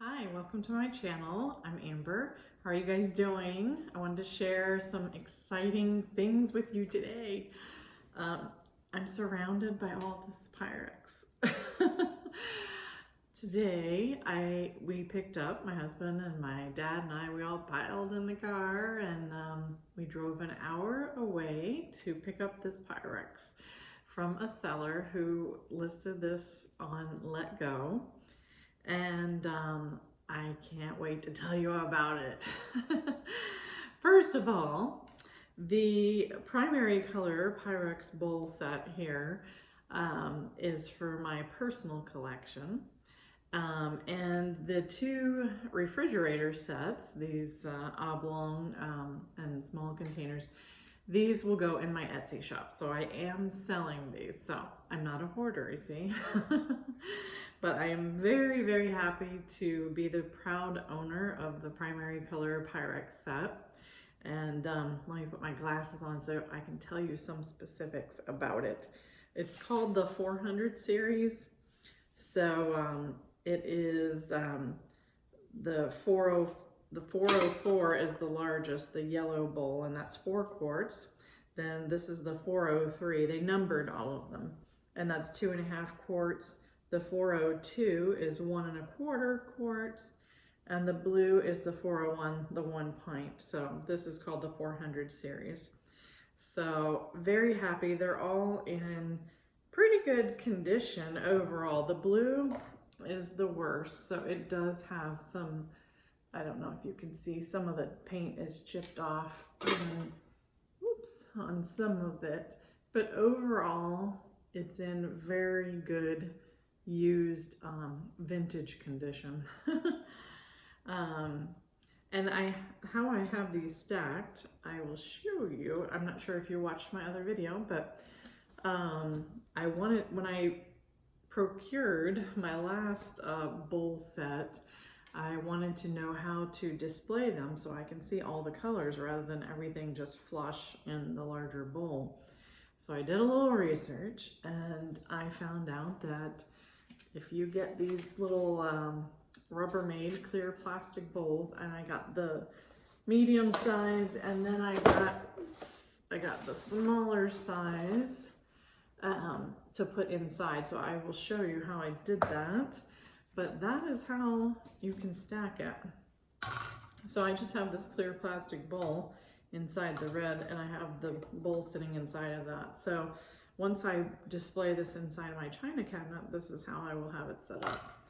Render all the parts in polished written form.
Hi, welcome to my channel. I'm Amber. How are you guys doing? I wanted to share some exciting things with you today. I'm surrounded by all this Pyrex. Today, we picked up, my husband and my dad and I, we all piled in the car and we drove an hour away to pick up this Pyrex from a seller who listed this on Letgo. And I can't wait to tell you about it. First of all, the primary color Pyrex bowl set here is for my personal collection. And the two refrigerator sets, these oblong and small containers, these will go in my Etsy shop. So I am selling these. So I'm not a hoarder, you see. But I am very, very happy to be the proud owner of the primary color Pyrex set. And let me put my glasses on so I can tell you some specifics about it. It's called the 400 series. So it is the 404 is the largest, the yellow bowl, and that's 4 quarts. Then this is the 403. They numbered all of them, and that's 2.5 quarts. The 402 is 1.25 quarts, and the blue is the 401, the 1 pint. So this is called the 400 series. So very happy. They're all in pretty good condition overall. The blue is the worst, so it does have some, I don't know if you can see, some of the paint is chipped off on some of it, but overall it's in very good used vintage condition. And how I have these stacked, I will show you. I'm not sure if you watched my other video, but when I procured my last bowl set, I wanted to know how to display them so I can see all the colors rather than everything just flush in the larger bowl. So I did a little research and I found out that if you get these little Rubbermaid clear plastic bowls, and I got the medium size, and then I got the smaller size to put inside. So I will show you how I did that. But that is how you can stack it. So I just have this clear plastic bowl inside the red, and I have the bowl sitting inside of that. So once I display this inside of my china cabinet, this is how I will have it set up.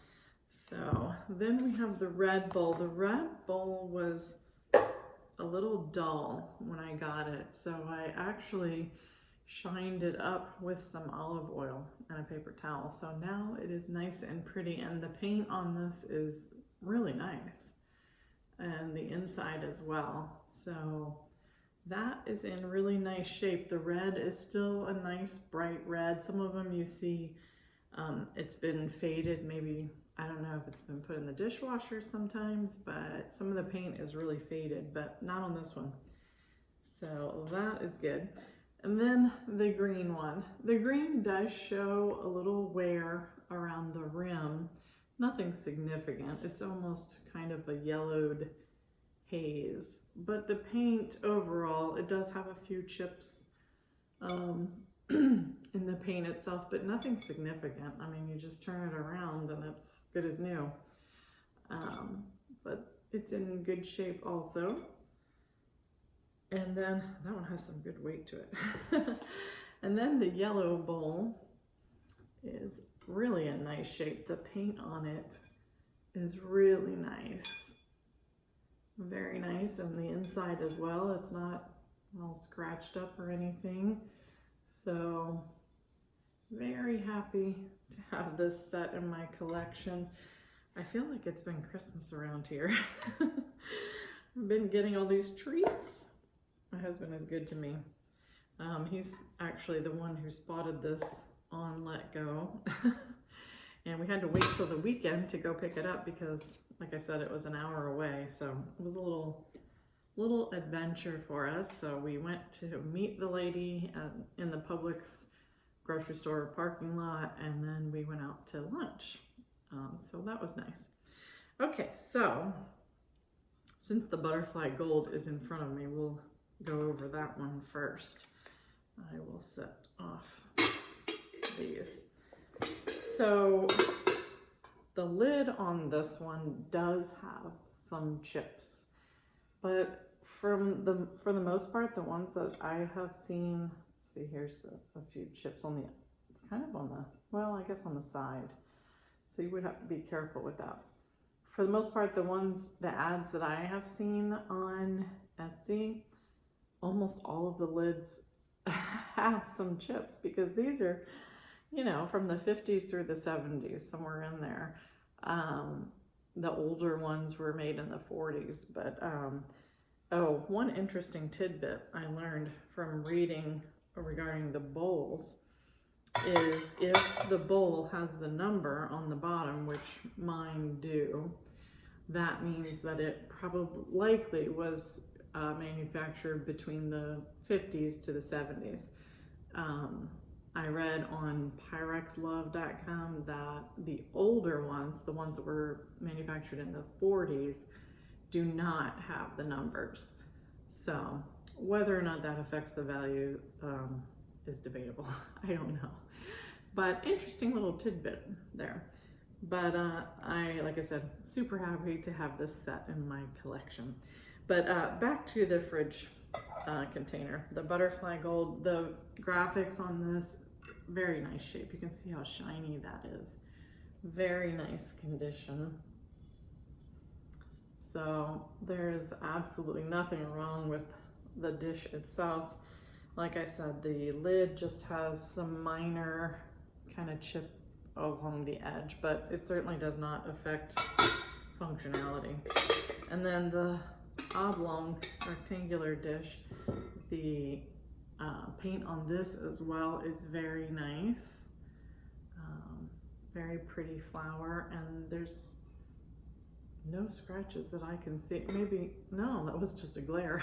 So then we have the red bowl. The red bowl was a little dull when I got it, so I actually shined it up with some olive oil and a paper towel. So now it is nice and pretty, and the paint on this is really nice, and the inside as well. So that is in really nice shape. The red is still a nice bright red. Some of them you see it's been faded, maybe, I don't know if it's been put in the dishwasher sometimes, but some of the paint is really faded, but not on this one. So that is good. And then the green one. The green does show a little wear around the rim. Nothing significant. It's almost kind of a yellowed haze. But the paint overall, it does have a few chips in the paint itself, but nothing significant. I mean, you just turn it around and it's good as new. But it's in good shape also. And then that one has some good weight to it. And then the yellow bowl is really in nice shape. The paint on it is really nice. Very nice, and the inside as well. It's not all scratched up or anything. So very happy to have this set in my collection. I feel like it's been Christmas around here. I've been getting all these treats. My husband is good to me. He's actually the one who spotted this on Letgo. And we had to wait till the weekend to go pick it up because, like I said, it was an hour away. So it was a little adventure for us. So we went to meet the lady in the Publix grocery store parking lot, and then we went out to lunch. So that was nice. Okay, so since the butterfly gold is in front of me, we'll go over that one first. I will set off these. So the lid on this one does have some chips, but for the most part, the ones that I have seen, see, here's a few chips on the, it's kind of on the, well, I guess on the side. So you would have to be careful with that. For the most part, the ads that I have seen on Etsy, almost all of the lids have some chips, because these are, you know, from the 50s through the 70s, somewhere in there. The older ones were made in the 40s, but oh, one interesting tidbit I learned from reading regarding the bowls is if the bowl has the number on the bottom, which mine do, that means that it probably likely was manufactured between the 50s to the 70s. I read on pyrexlove.com that the older ones, the ones that were manufactured in the 40s, do not have the numbers. So whether or not that affects the value is debatable. I don't know. But interesting little tidbit there. But like I said, super happy to have this set in my collection. But back to the fridge container, the butterfly gold, the graphics on this, very nice shape. You can see how shiny that is. Very nice condition. So there's absolutely nothing wrong with the dish itself. Like I said, the lid just has some minor kind of chip along the edge, but it certainly does not affect functionality. And then the oblong rectangular dish, the paint on this as well is very nice. Very pretty flower, and there's no scratches that I can see. Maybe, no, that was just a glare.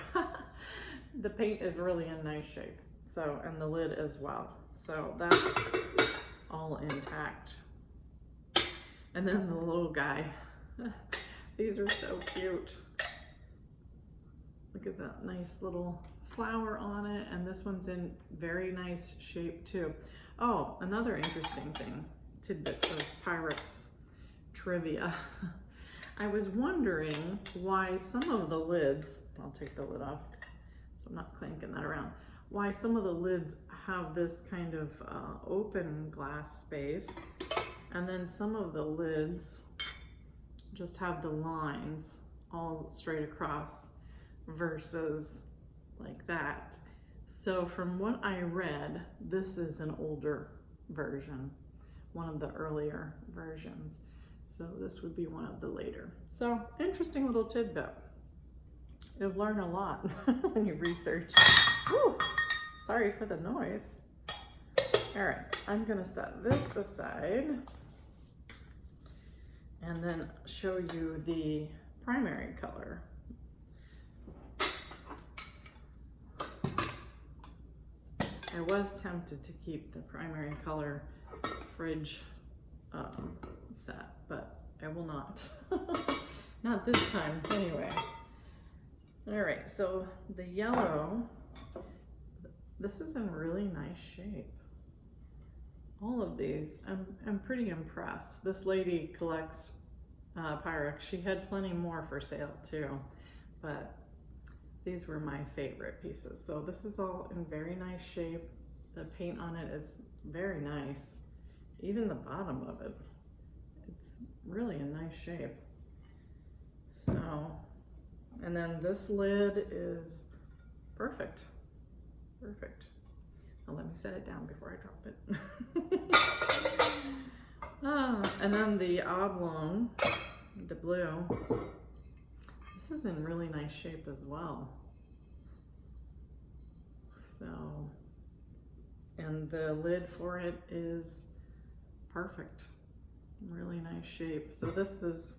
The paint is really in nice shape. So, and the lid as well. So that's all intact. And then the little guy. These are so cute. Look at that nice little flower on it. And this one's in very nice shape too. Oh, another interesting thing, tidbit of Pyrex trivia. I was wondering why some of the lids, I'll take the lid off so I'm not clanking that around, why some of the lids have this kind of open glass space, and then some of the lids just have the lines all straight across versus like that. So from what I read, this is an older version, one of the earlier versions. So this would be one of the later. So interesting little tidbit. You'll learn a lot when you research. Whew, sorry for the noise. All right, I'm gonna set this aside and then show you the primary color. I was tempted to keep the primary color fridge set, but I will not. Not this time, anyway. All right, so the yellow, this is in really nice shape. All of these, I'm pretty impressed. This lady collects Pyrex. She had plenty more for sale too, but these were my favorite pieces. So this is all in very nice shape. The paint on it is very nice. Even the bottom of it, it's really in nice shape. So, and then this lid is perfect, perfect. Now let me set it down before I drop it. And then the oblong, the blue, this is in really nice shape as well. So, and the lid for it is perfect, really nice shape. So this is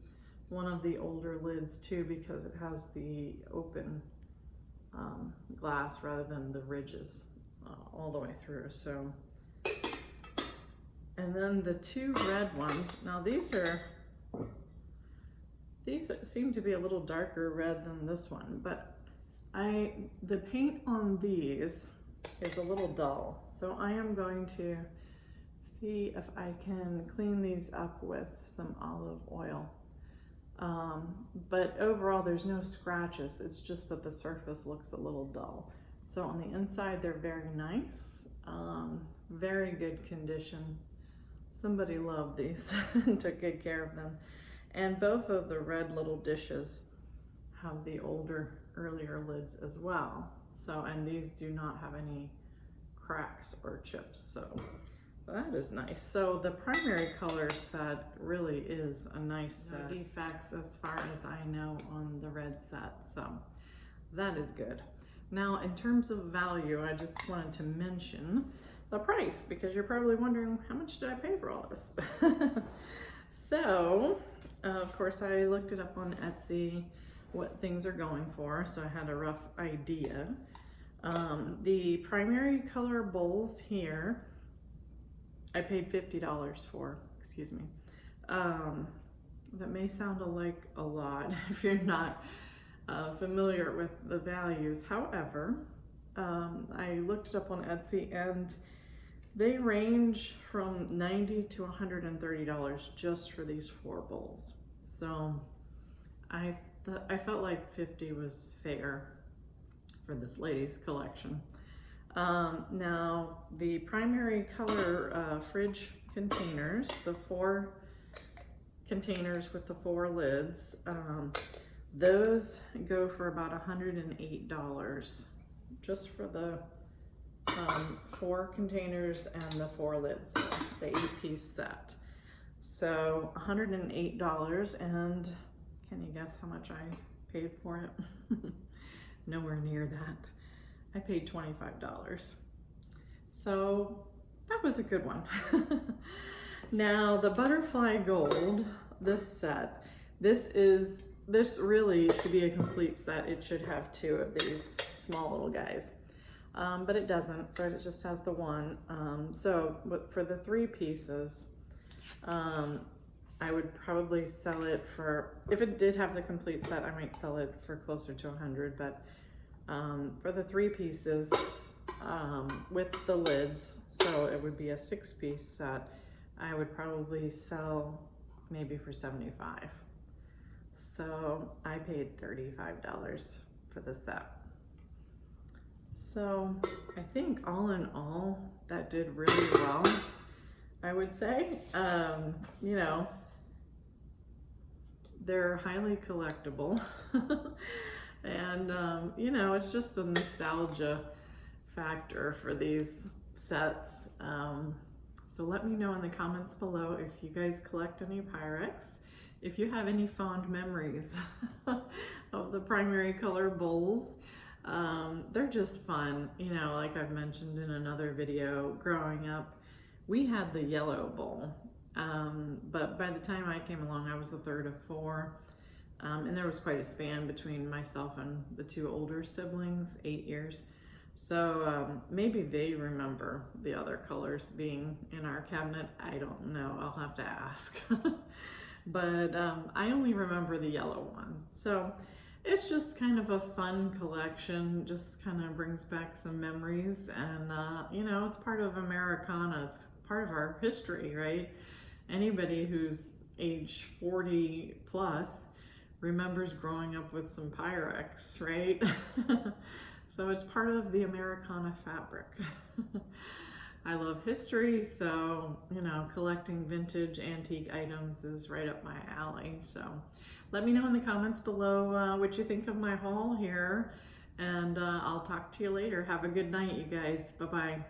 one of the older lids too, because it has the open glass rather than the ridges all the way through. So, and then the two red ones, now these are These seem to be a little darker red than this one, but the paint on these is a little dull. So I am going to see if I can clean these up with some olive oil. But overall there's no scratches, it's just that the surface looks a little dull. So on the inside they're very nice, very good condition. Somebody loved these and took good care of them. And both of the red little dishes have the older, earlier lids as well. So, and these do not have any cracks or chips, so that is nice. So the primary color set really is a nice set. No defects as far as I know on the red set, so that is good. Now in terms of value, I just wanted to mention the price, because you're probably wondering, how much did I pay for all this? So of course I looked it up on Etsy, what things are going for, so I had a rough idea. The primary color bowls here, I paid $50 for, excuse me. That may sound like a lot if you're not familiar with the values. However, I looked it up on Etsy and they range from $90 to $130 just for these 4 bowls. So I felt like 50 was fair for this lady's collection. Now the primary color fridge containers, the 4 containers with the 4 lids, those go for about $108 just for the 4 containers and the 4 lids, the 8-piece set. So $108, and can you guess how much I paid for it? Nowhere near that. I paid $25. So that was a good one. Now the butterfly gold, this set, this really, to be a complete set, it should have 2 of these small little guys. But it doesn't, so it just has the 1. So for the 3 pieces, I would probably sell it for, if it did have the complete set, I might sell it for closer to 100, but for the 3 pieces with the lids, so it would be a 6-piece set, I would probably sell maybe for $75. So I paid $35 for the set. So I think all in all, that did really well, I would say. You know, they're highly collectible. And, you know, it's just the nostalgia factor for these sets. So let me know in the comments below if you guys collect any Pyrex, if you have any fond memories of the primary color bowls. They're just fun, you know, like I've mentioned in another video, growing up, we had the yellow bowl, but by the time I came along, I was the 3rd of 4, and there was quite a span between myself and the 2 older siblings, 8 years. So maybe they remember the other colors being in our cabinet. I don't know, I'll have to ask. But I only remember the yellow one. So it's just kind of a fun collection, just kind of brings back some memories, and you know, it's part of Americana, it's part of our history, right? Anybody who's age 40 plus remembers growing up with some Pyrex, right? So it's part of the Americana fabric. I love history, so, you know, collecting vintage antique items is right up my alley. So let me know in the comments below what you think of my haul here, and I'll talk to you later. Have a good night, you guys. Bye-bye.